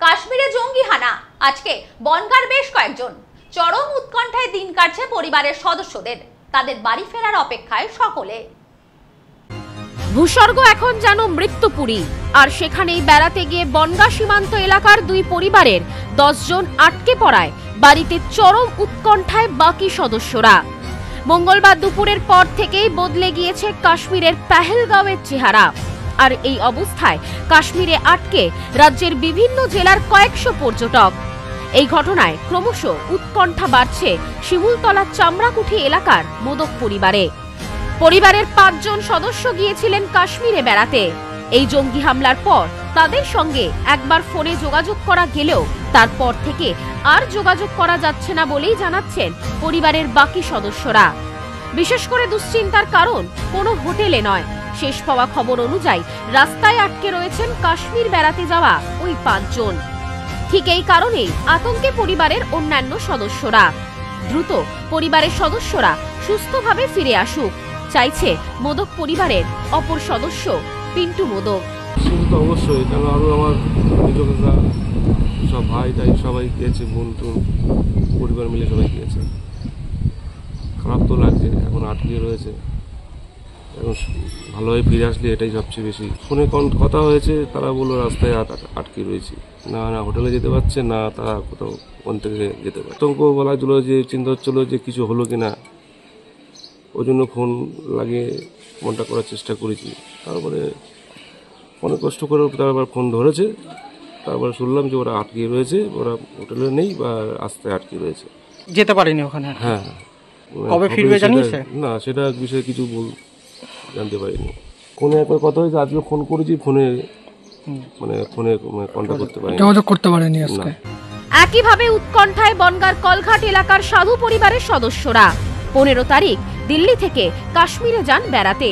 কাশ্মীরে জঙ্গি হানা, আজকে বনগাঁর বেশ কয়েকজন। চরম উৎকণ্ঠায় দিন কাটছে পরিবারের সদস্যদের, তাদের বাড়ি ফেরার অপেক্ষায় সকলে। ভূস্বর্গ এখন যেন মৃত্যুপুরী, আর সেখানেই বেড়াতে গিয়ে বনগাঁ সীমান্ত এলাকার দুই পরিবারের 10 জন আটকে পড়ায় বাড়িতে চরম উৎকণ্ঠায় বাকি সদস্যরা। মঙ্গলবার দুপুরের পর থেকেই বদলে গিয়েছে কাশ্মীরের পেহেলগাঁওয়ের চেহারা। আর এই অবস্থায় কাশ্মীরে আটকে রাজ্যের বিভিন্ন জেলার কয়েকশো পর্যটক। এই ঘটনায় ক্রমশ উৎকণ্ঠা বাড়ছে শিমুলতলার চামড়াকুঠি এলাকার মোদক পরিবারে। পরিবারের 5 জন সদস্য গিয়েছিলেন কাশ্মীরে বেড়াতে। এই জঙ্গি হামলার পর তাদের সঙ্গে একবার ফোনে যোগাযোগ করা গেলেও তারপর থেকে আর যোগাযোগ করা যাচ্ছে না বলেই জানাচ্ছেন পরিবারের বাকি সদস্যরা। বিশেষ করে দুশ্চিন্তার কারণ কোনো হোটেলে নয়, শেষ পাওয়া খবর অনুযায়ী রাস্তায় আটকে রয়েছেন কাশ্মীর বেড়াতে যাওয়া ওই 5 জন। ঠিক এই কারণেই আতঙ্কে পরিবারের অন্যান্য সদস্যরা। দ্রুত পরিবারের সদস্যরা সুস্থভাবে ফিরে আসুক চাইছে মোদক পরিবারের অপর সদস্য পিন্টু মোদক। অবশ্যই, কারণ আরো আমার সব ভাই তাই সবাই গিয়েছে, বোন টুন পরিবার মিলে সবাই গিয়েছে। খারাপ তো লাগছে, এখন আটকে রয়েছে। এখন ভালোভাবে ফিরে আসলে এটাই সবচেয়ে বেশি। ফোনে কথা হয়েছে, তারা বললো রাস্তায় আটকে রয়েছি, না হোটেলে যেতে পারছে না, তারা কোথাও ওখান থেকে যেতে পারে। আতঙ্ক বলা হচ্ছিল, যে চিন্তা হচ্ছিল যে কিছু হলো কিনা, ওই জন্য ফোন লাগিয়ে ফোনটা করার চেষ্টা করেছি। তারপরে অনেক কষ্ট করে তারপর ফোন ধরেছে, তারপরে শুনলাম যে ওরা আটকে রয়েছে, ওরা হোটেলে নেই বা রাস্তায় আটকে রয়েছে, যেতে পারেনি ওখানে। হ্যাঁ, কবে ফিরবে জানিয়েছে? না, সেটা বিষয়ে কিছু জানতে পারিনি। ফোনে একবার কথা হয়েছে, আজকে ফোন করেছি, ফোনে কন্টাক্ট করতে পারিনি, যোগাযোগ করতে পারেনি আজকে। একইভাবে উৎকণ্ঠায় বনগাঁর কলঘাট এলাকার সাধু পরিবারের সদস্যরা 15 তারিখ দিল্লি থেকে কাশ্মীরে যান বেড়াতে।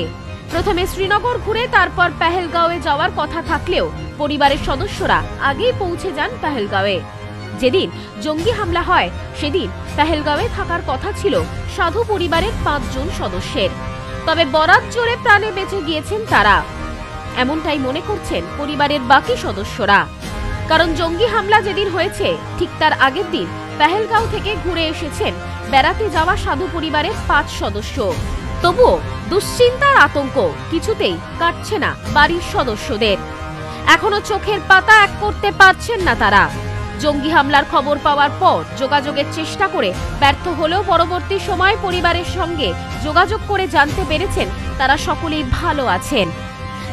প্রথমে শ্রীনগর ঘুরে তারপর পেহেলগাঁওয়ে যাওয়ার কথা থাকলেও পরিবারের সদস্যরা আগেই পৌঁছে যান পেহেলগাঁওয়ে। যেদিন জঙ্গি হামলা হয় সেদিন পেহেলগাঁওয়ে থাকার কথা ছিল সাধু পরিবারের 5 জন সদস্যের, তবে বরাত জোরে প্রাণে বেঁচে গিয়েছেন তারা। এমনটাই মনে করছেন পরিবারের বাকি সদস্যরা, কারণ জঙ্গি হামলা যেদিন হয়েছে ঠিক তার আগের দিন পেহেলগাঁও থেকে ঘুরে এসেছেন বেড়াতে যাওয়া সাধু পরিবারের 5 সদস্য। তবুও দুশ্চিন্তার আতঙ্ক কিছুতেই কাটছে না বাড়ির সদস্যদের। এখনো চোখের পাতা এক করতে পারছেন না তারা। জঙ্গি হামলার খবর পাওয়ার পর যোগাযোগের চেষ্টা করে ব্যর্থ হলেও পরবর্তী সময় পরিবারের সঙ্গে যোগাযোগ করে জানতে পেরেছেন তারা সকলেই ভালো আছেন,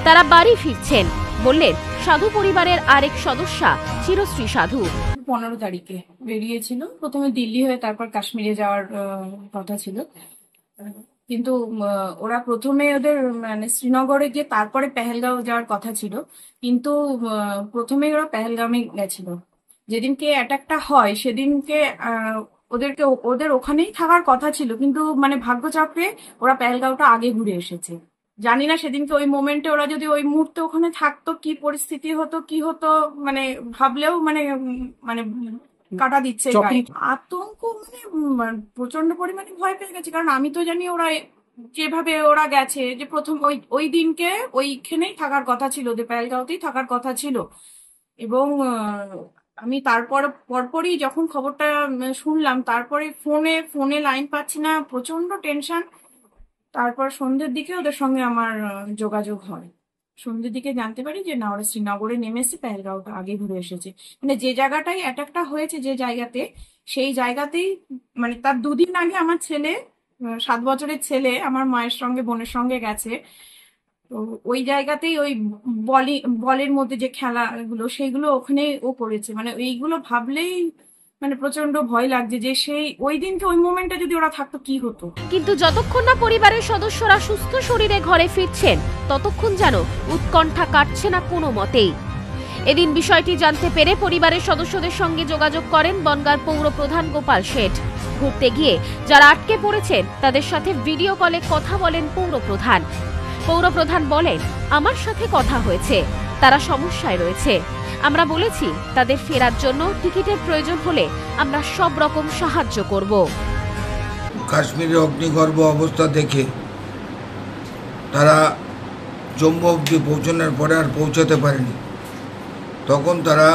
তারা বাড়ি ফিরছেন, বললেন সাধু পরিবারের আরেক সদস্যা চিরশ্রী সাধু। 15 তারিখে বেরিয়েছিল, প্রথমে দিল্লি হয়ে তারপর কাশ্মীরে যাওয়ার কথা ছিল, কিন্তু ওরা প্রথমে ওদের মানে শ্রীনগরে গিয়ে তারপরে পেহেলগাঁও যাওয়ার কথা ছিল, কিন্তু প্রথমে ওরা পেহেলগাঁওয়ে গেছিল। যেদিনকে অ্যাটাকটা হয় সেদিনকে ওদের ওখানেই থাকার কথা ছিল, কিন্তু মানে ভাগ্যচক্রে ওরা পেহেলগাঁওটা আগে ঘুরে এসেছে। জানি না সেদিনকে ওই মোমেন্টে ওরা যদি ওই মুহূর্তে ওখানে থাকতো কি পরিস্থিতি হতো, কি হতো, মানে ভাবলেও মানে মানে কাটা দিচ্ছে। আতঙ্ক মানে প্রচন্ড পরিমাণে ভয় পেয়ে গেছে, কারণ আমি তো জানি ওরা যেভাবে ওরা গেছে, যে প্রথম ওই দিনকে ওইখানেই থাকার কথা ছিল, ওদের পেহেলগাঁওতেই থাকার কথা ছিল। এবং আমি পরপরই যখন খবরটা শুনলাম, তারপরে ফোনে লাইন পাচ্ছি না, প্রচন্ড টেনশন। তারপর সন্ধ্যের দিকে ওদের সঙ্গে আমার যোগাযোগ হয়। সন্ধ্যের দিকে জানতে পারি যে না, ওরা শ্রীনগরে নেমেছে, পেহেলগাঁওটা আগে ঘুরে এসেছে। মানে যে জায়গাটাই অ্যাটাকটা হয়েছে, যে জায়গাতে, সেই জায়গাতেই মানে তার 2 দিন আগে আমার ছেলে, 7 বছরের ছেলে, আমার মায়ের সঙ্গে বোনের সঙ্গে গেছে। তো ওই জায়গাতেই ওই বলের মধ্যে যে খেলাগুলো, সেইগুলো ওখানে ও করেছে। মানে এইগুলো ভাবলেই মানে প্রচন্ড ভয় লাগছে যে সেই ওই দিনকে ওই মোমেন্টে যদি ওরা থাকতো কি হতো। কিন্তু যতক্ষণ না পরিবারের সদস্যরা সুস্থ শরীরে ঘরে ফিরছেন ততক্ষণ যেন উৎকণ্ঠা কাটছে না কোনো মতেই। এদিন বিষয়টি জানতে পেরে পরিবারের সদস্যদের সঙ্গে যোগাযোগ করেন বনগাঁর পৌর প্রধান গোপাল শেঠ। ঘুরতে গিয়ে যারা আটকে পড়েছেন তাদের সাথে ভিডিও কলে কথা বলেন পৌর প্রধান বলেন, আমার সাথে কথা হয়েছে, তারা সমস্যায় রয়েছে। আমরা বলেছি তাদের ফেরার জন্য টিকিটের প্রয়োজন হলে আমরা সব রকম সাহায্য করব। কাশ্মীরে অগ্নিগর্ভ অবস্থা দেখে তারা জম্মু অবধি পৌঁছানোর পরে আর পৌঁছাতে পারেনি, তখন তারা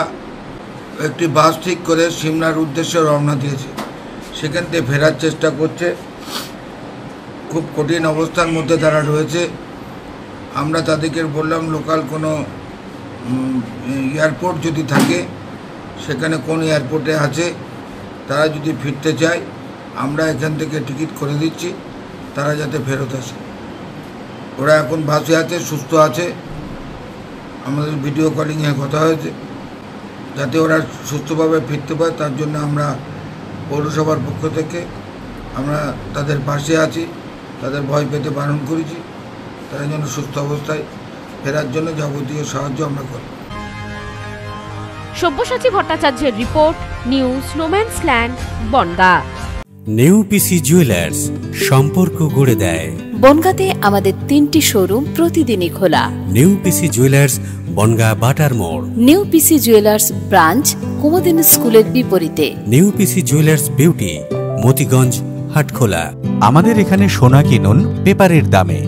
একটি বাস ঠিক করে সিমলার উদ্দেশ্যে রওনা দিয়েছে। সেখান থেকে ফেরার চেষ্টা করছে। খুব কঠিন অবস্থার মধ্যে তারা রয়েছে। আমরা তাদেরকে বললাম লোকাল কোনো এয়ারপোর্ট যদি থাকে, সেখানে কোন এয়ারপোর্টে আছে, তারা যদি ফিরতে চায় আমরা এখান থেকে টিকিট করে দিচ্ছি, তারা যাতে ফেরত আসে। ওরা এখন বাসে আছে, সুস্থ আছে। আমাদের ভিডিও কলিংয়ে কথা হয়েছে, যাতে ওরা সুস্থভাবে ফিরতে পারে তার জন্য আমরা পৌরসভার পক্ষ থেকে আমরা তাদের পাশে আছি, তাদের ভয় পেতে বারণ করেছি। তারা যেন সুস্থ অবস্থায় ফেরার জন্য যাবতীয় সাহায্য আমরা করি। সব্যসাচী ভট্টাচার্যের রিপোর্ট, নিউজ স্নোম্যান্সল্যান্ড, বনগাঁ। নিউ পিসি জুয়েলার্স, সম্পর্ক গড়ে দেয়। বনগাঁতে আমাদের 3টি শোরুম প্রতিদিনই খোলা। নিউ পিসি জুয়েলার্স, বনগাঁ বাটার মোড়। New PC jewellers branch, Kumudini স্কুলের বিপরীতে। New PC jewellers beauty, Motiganj, Hatkhola. আমাদের এখানে সোনা কিনুন পেপারের দামে।